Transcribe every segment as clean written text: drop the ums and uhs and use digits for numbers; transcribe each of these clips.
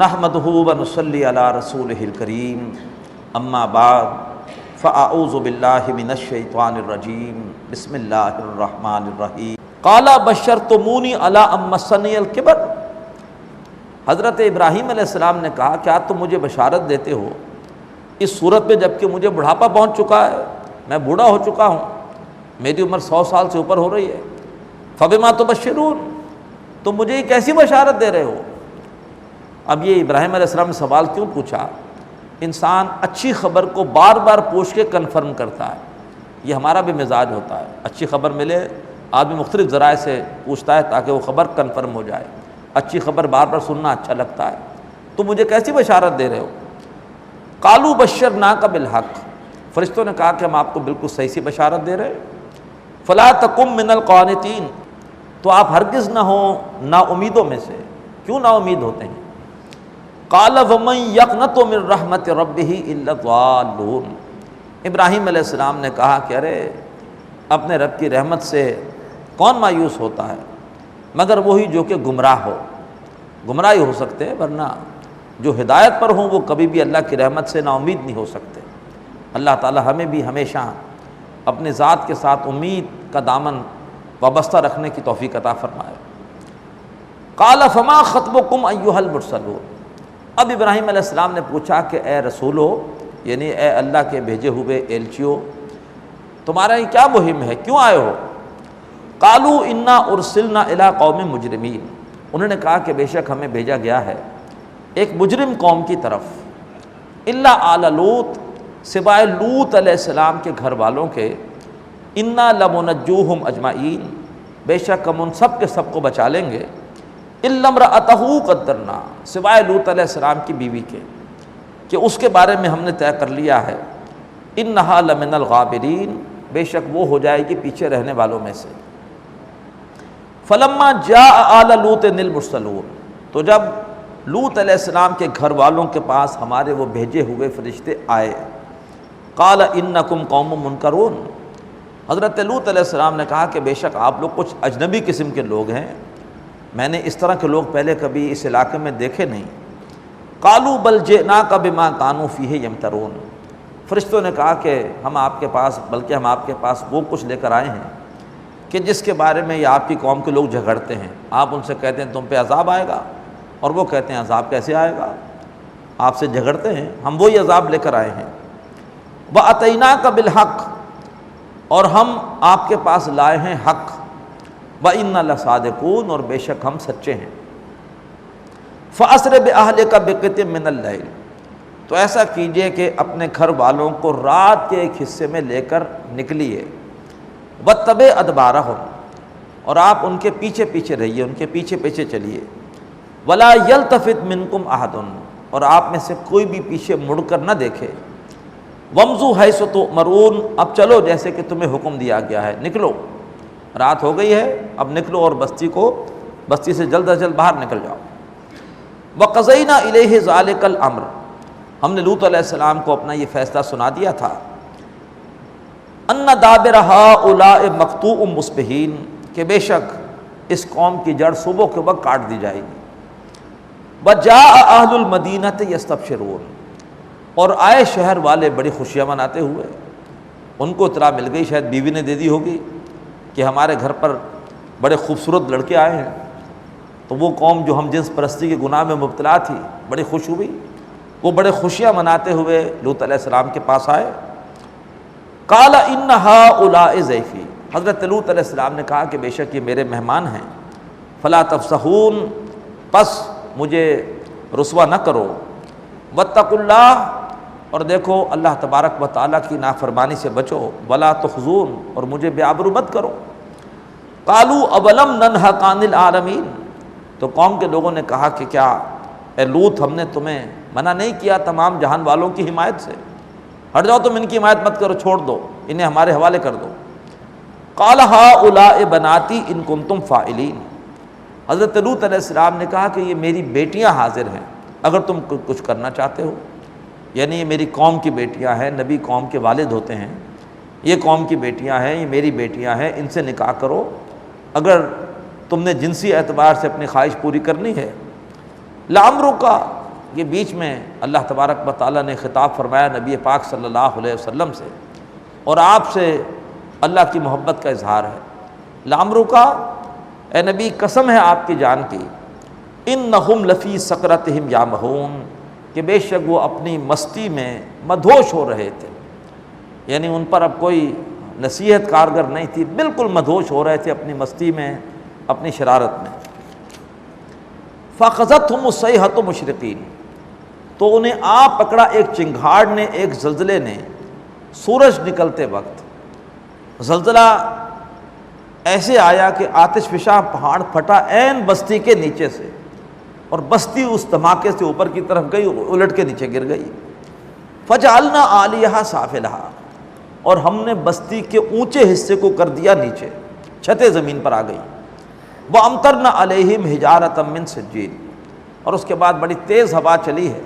نحمدہ و نصلی علی رسولہ الکریم اما بعد فاعوذ باللہ من الشیطان الرجیم بسم اللہ الرحمن الرحیم قال بشرتمونی علی ان مسنی الکبر۔ حضرت ابراہیم علیہ السلام نے کہا کیا تم مجھے بشارت دیتے ہو اس صورت میں جب کہ مجھے بڑھاپا پہنچ چکا ہے، میں بوڑھا ہو چکا ہوں، میری عمر 100 سال سے اوپر ہو رہی ہے۔ فبما تبشرون، تم مجھے یہ کیسی بشارت دے رہے ہو؟ اب یہ ابراہیم علیہ السلام نے سوال کیوں پوچھا؟ انسان اچھی خبر کو بار بار پوچھ کے کنفرم کرتا ہے، یہ ہمارا بھی مزاج ہوتا ہے۔ اچھی خبر ملے آدمی مختلف ذرائع سے پوچھتا ہے تاکہ وہ خبر کنفرم ہو جائے۔ اچھی خبر بار بار سننا اچھا لگتا ہے۔ تو مجھے کیسی بشارت دے رہے ہو؟ قالوا بشرناک بالحق، فرشتوں نے کہا کہ ہم آپ کو بالکل صحیح سی بشارت دے رہے ہیں۔ فلا تکن من القانتین، تو آپ ہرگز نہ ہوں نا امیدوں میں سے۔ کیوں نا امید ہوتے ہیں؟ قال ومن یقنط من رحمت ربہ الا الضالون، ابراہیم علیہ السلام نے کہا کہ ارے اپنے رب کی رحمت سے کون مایوس ہوتا ہے مگر وہی جو کہ گمراہ ہو۔ گمراہ ہی ہو سکتے ہیں، ورنہ جو ہدایت پر ہوں وہ کبھی بھی اللہ کی رحمت سے نا امید نہیں ہو سکتے۔ اللہ تعالی ہمیں بھی ہمیشہ اپنے ذات کے ساتھ امید کا دامن وابستہ رکھنے کی توفیق عطا فرمائے۔ قال فما خطبکم ایھا المرسلون، اب ابراہیم علیہ السلام نے پوچھا کہ اے رسولو، یعنی اے اللہ کے بھیجے ہوئے ایلچیو، تمہارا یہ کیا مہم ہے، کیوں آئے ہو؟ قالوا انا ارسلنا الی قوم مجرمین، انہوں نے کہا کہ بے شک ہمیں بھیجا گیا ہے ایک مجرم قوم کی طرف۔ الا آل لوط، سوائے لوط علیہ السلام کے گھر والوں کے، انا لمنجوہم اجمعین، بے شک ہم ان سب کے سب کو بچا لیں گے۔ الا امرأتہ قدرنا، سوائے لوط علیہ السلام کی بیوی کے کہ اس کے بارے میں ہم نے طے کر لیا ہے، انہا لمن الغابرین، بے شک وہ ہو جائے گی پیچھے رہنے والوں میں سے۔ فلما جاء آل لوط المرسلون، تو جب لوط علیہ السلام کے گھر والوں کے پاس ہمارے وہ بھیجے ہوئے فرشتے آئے، قال انکم قوم منکرون، حضرت لوط علیہ السلام نے کہا کہ بے شک آپ لوگ کچھ اجنبی قسم کے لوگ ہیں، میں نے اس طرح کے لوگ پہلے کبھی اس علاقے میں دیکھے نہیں۔ قالوا بل جئناک بما كانوا فیہ یمترون، فرشتوں نے کہا کہ ہم آپ کے پاس وہ کچھ لے کر آئے ہیں کہ جس کے بارے میں یہ آپ کی قوم کے لوگ جھگڑتے ہیں۔ آپ ان سے کہتے ہیں تم پہ عذاب آئے گا، اور وہ کہتے ہیں عذاب کیسے آئے گا، آپ سے جھگڑتے ہیں، ہم وہی عذاب لے کر آئے ہیں۔ وَأَتَيْنَاكَ بِالْحَقِّ، اور ہم آپ کے پاس لائے ہیں حق۔ وَإِنَّا لَصَادِقُونَ، اور بے شک ہم سچے ہیں۔ فَأَسْرِ بِأَهْلِكَ بِقِطْعٍ مِّنَ اللَّيْلِ، تو ایسا کیجئے کہ اپنے گھر والوں کو رات کے ایک حصے میں لے کر نکلیے۔ وَاتَّبِعْ أَدْبَارَهُمْ، اور آپ ان کے پیچھے پیچھے رہیے، ان کے پیچھے پیچھے چلیے۔ وَلَا يَلْتَفِتْ مِنْكُمْ أَحَدٌ، اور آپ میں سے کوئی بھی پیچھے مڑ کر نہ دیکھے۔ وَامْضُوا حَيْثُ تُؤْمَرُونَ، اب چلو جیسے کہ تمہیں حکم دیا گیا ہے، نکلو، رات ہو گئی ہے، اب نکلو اور بستی سے جلد از جلد باہر نکل جاؤ۔ وَقَضَيْنَا إِلَيْهِ ذَلِكَ الْأَمْرَ، ہم نے لوط علیہ السلام کو اپنا یہ فیصلہ سنا دیا تھا، أَنَّ دَابِرَ هَؤُلَاءِ مَقْطُوعٌ مُصْبِحِينَ، کہ بے شک اس قوم کی جڑ صبح کے وقت کاٹ دی جائے گی۔ وَجَاءَ أَهْلُ الْمَدِينَةِ يَسْتَبْشِرُونَ، اور آئے شہر والے بڑی خوشیاں مناتے ہوئے، ان کو اطلاع مل گئی، شاید بیوی نے دے دی ہوگی کہ ہمارے گھر پر بڑے خوبصورت لڑکے آئے ہیں، تو وہ قوم جو ہم جنس پرستی کے گناہ میں مبتلا تھی بڑی خوش ہوئی، وہ بڑے خوشیاں مناتے ہوئے لوط علیہ السلام کے پاس آئے۔ قال ان هؤلاء ضیفی، حضرت لوط علیہ السلام نے کہا کہ بے شک یہ میرے مہمان ہیں۔ فلا تفسحون، پس مجھے رسوا نہ کرو۔ واتقوا اللہ، اور دیکھو اللہ تبارک و تعالیٰ کی نافرمانی سے بچو۔ ولا تخزون، اور مجھے بے آبرو مت کرو۔ قالوا اولم ننہک عن العالمین، تو قوم کے لوگوں نے کہا کہ کیا اے لوط ہم نے تمہیں منع نہیں کیا تمام جہان والوں کی حمایت سے؟ ہٹ جاؤ، تم ان کی حمایت مت کرو، چھوڑ دو، انہیں ہمارے حوالے کر دو۔ قال هؤلاء بناتی ان کنتم فاعلین، حضرت لوط علیہ السلام نے کہا کہ یہ میری بیٹیاں حاضر ہیں اگر تم کچھ کرنا چاہتے ہو، یعنی یہ میری قوم کی بیٹیاں ہیں، نبی قوم کے والد ہوتے ہیں، یہ قوم کی بیٹیاں ہیں، یہ میری بیٹیاں ہیں، ان سے نکاح کرو اگر تم نے جنسی اعتبار سے اپنی خواہش پوری کرنی ہے۔ لعمرک، یہ بیچ میں اللہ تبارک و تعالیٰ نے خطاب فرمایا نبی پاک صلی اللہ علیہ وسلم سے، اور آپ سے اللہ کی محبت کا اظہار ہے۔ لعمرک، اے نبی قسم ہے آپ کی جان کی، انہم لفی سکرتہم یعمہون، کہ بے شک وہ اپنی مستی میں مدہوش ہو رہے تھے، یعنی ان پر اب کوئی نصیحت کارگر نہیں تھی، بالکل مدہوش ہو رہے تھے اپنی مستی میں، اپنی شرارت میں۔ فَأَخَذَتْهُمُ الصَّيْحَةُ مُشْرِقِينَ، تو انہیں آ پکڑا ایک چنگھاڑ نے، ایک زلزلے نے، سورج نکلتے وقت۔ زلزلہ ایسے آیا کہ آتش فشاں پہاڑ پھٹا عین بستی کے نیچے سے، اور بستی اس دھماکے سے اوپر کی طرف گئی، الٹ کے نیچے گر گئی۔ فَجَعَلْنَا عَالِيَهَا سَافِلَهَا، اور ہم نے بستی کے اونچے حصے کو کر دیا نیچے، چھتیں زمین پر آ گئی۔ وَأَمْطَرْنَا عَلَيْهِمْ حِجَارَةً مِّن سِجِّيلٍ، اور اس کے بعد بڑی تیز ہوا چلی ہے،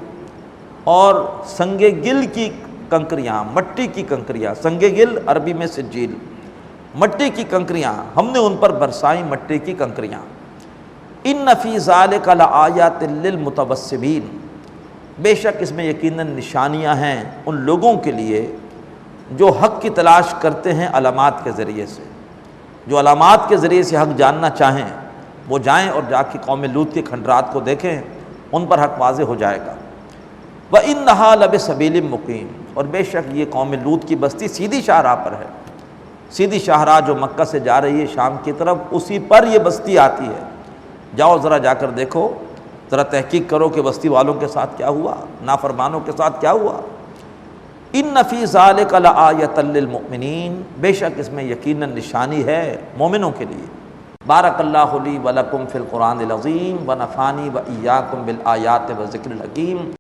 اور سنگ گل کی کنکریاں، مٹی کی کنکریاں، سنگ گل عربی میں سجیل، مٹی کی کنکریاں ہم نے ان پر برسائیں، مٹی کی کنکریاں۔ ان فی ذالک لآیات للمتوسمین، بے شک اس میں یقیناً نشانیاں ہیں ان لوگوں کے لیے جو حق کی تلاش کرتے ہیں علامات کے ذریعے سے، جو علامات کے ذریعے سے حق جاننا چاہیں وہ جائیں اور جا کے قوم لوط کے کھنڈرات کو دیکھیں، ان پر حق واضح ہو جائے گا۔ وَإِنَّهَا لَبِسَبِيلٍ مُقِيمٍ، اور بے شک یہ قوم لوط کی بستی سیدھی شاہراہ پر ہے، سیدھی شاہراہ جو مکہ سے جا رہی ہے شام کی طرف، اسی پر یہ بستی آتی ہے۔ جاؤ ذرا جا کر دیکھو، ذرا تحقیق کرو کہ بستی والوں کے ساتھ کیا ہوا، نافرمانوں کے ساتھ کیا ہوا۔ ان فی ذالک لآیۃ للمؤمنین، بے شک اس میں یقیناً نشانی ہے مومنوں کے لیے۔ بارک اللہ لی ولکم فی القرآن العظیم ونفعنی وإیاکم بالآیات والذکر الحکیم۔